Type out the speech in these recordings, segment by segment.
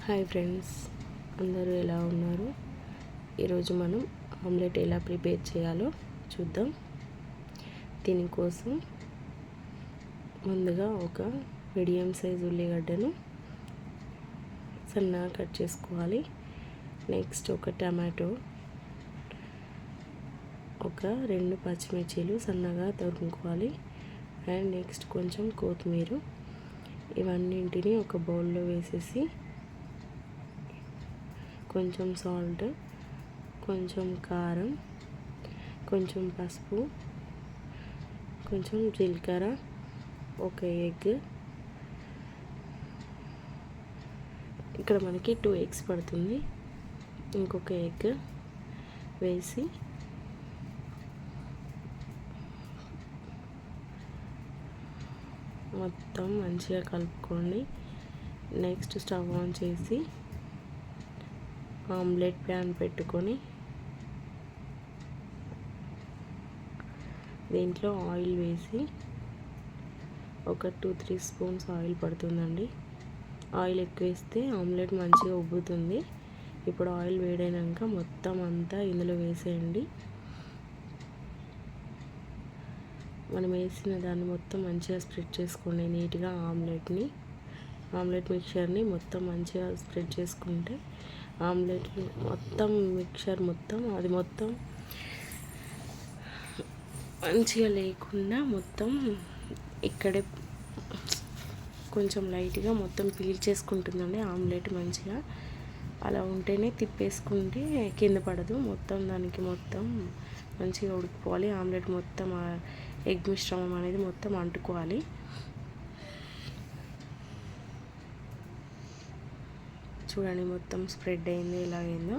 Hi friends, అందరూ ఎలా ఉన్నారు? ఈరోజు మనం ఆమ్లెట్ ఎలా ప్రిపేర్ చేయాలో చూద్దాం. దీనికోసం ముందుగా ఒక మీడియం సైజ్ ఉల్లిగడ్డను సన్నగా కట్ చేసుకోవాలి. నెక్స్ట్ ఒక టమాటో, ఒక 2 పచ్చిమిర్చీలు సన్నగా తరుముకోవాలి. అండ్ నెక్స్ట్ కొంచెం కొత్తిమీర. ఇవన్నింటిని ఒక బౌల్లో వేసేసి కొంచెం సాల్ట్, కొంచెం కారం, కొంచెం పసుపు, కొంచెం జీలకర్ర, ఒక ఎగ్, ఇక్కడ మనకి 2 ఎగ్స్ పడుతుంది, ఇంకొక ఎగ్ వేసి మొత్తం మంచిగా కలుపుకోండి. నెక్స్ట్ స్టవ్ ఆన్ చేసి ఆమ్లెట్ ప్యాన్ పెట్టుకొని దీంట్లో ఆయిల్ వేసి ఒక 2-3 స్పూన్స్ ఆయిల్ పడుతుందండి. ఆయిల్ ఎక్కువ వేస్తే ఆమ్లెట్ మంచిగా ఉబ్బుతుంది. ఇప్పుడు ఆయిల్ వేడైనాక మొత్తం అంతా ఇందులో వేసేయండి. మనం వేసిన దాన్ని మొత్తం మంచిగా స్ప్రెడ్ చేసుకోండి. నీట్గా ఆమ్లెట్ మిక్చర్ని మొత్తం మంచిగా స్ప్రెడ్ చేసుకుంటే ఆమ్లెట్ మొత్తం మిక్చర్ అది మొత్తం మంచిగా లేకుండా మొత్తం ఇక్కడే కొంచెం లైట్గా మొత్తం పీల్ చేసుకుంటుందండి ఆమ్లెట్. మంచిగా అలా ఉంటేనే తిప్పేసుకుంటే కింద పడదు. మొత్తం దానికి మొత్తం మంచిగా ఉడికిపోవాలి. ఆమ్లెట్ మొత్తం ఎగ్ మిశ్రమం అనేది మొత్తం అంటుకోవాలి. చూడండి, మొత్తం స్ప్రెడ్ అయింది. ఎలా అయిందో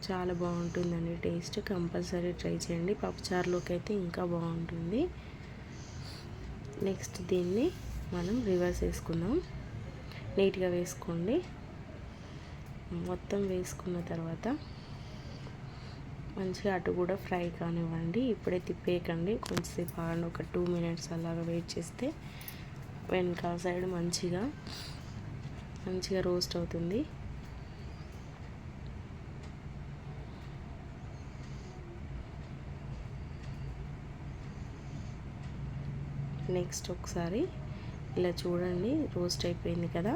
చాలా బాగుంటుందండి టేస్ట్. కంపల్సరీ ట్రై చేయండి. పప్పుచారులోకి అయితే ఇంకా బాగుంటుంది. నెక్స్ట్ దీన్ని మనం రివర్స్ వేసుకుందాం. నీట్గా వేసుకోండి. మొత్తం వేసుకున్న తర్వాత మంచిగా అటు కూడా ఫ్రై కానివ్వండి. ఇప్పుడే తిప్పేయకండి, కొంచెంసేపు ఆగండి. ఒక 2 minutes అలాగా వెయిట్ చేస్తే వెనకాల సైడ్ మంచిగా రోస్ట్ అవుతుంది. నెక్స్ట్ ఒకసారి ఇలా చూడండి, రోస్ట్ అయిపోయింది కదా.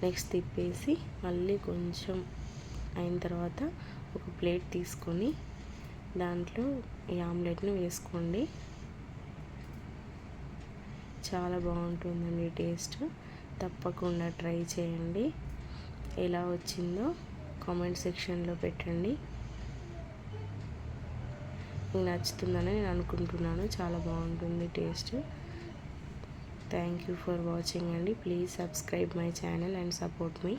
నెక్స్ట్ తిప్పేసి మళ్ళీ కొంచెం అయిన తర్వాత ఒక ప్లేట్ తీసుకొని దాంట్లో ఈ ఆమ్లెట్ను వేసుకోండి. చాలా బాగుంటుందండి టేస్ట్. తప్పకుండా ట్రై చేయండి. ఎలా వచ్చిందో కామెంట్ సెక్షన్లో పెట్టండి. మీకు నచ్చుతుందని నేను అనుకుంటున్నాను. చాలా బాగుంటుంది taste. Thank you for watching అండి. Please subscribe my channel and support me.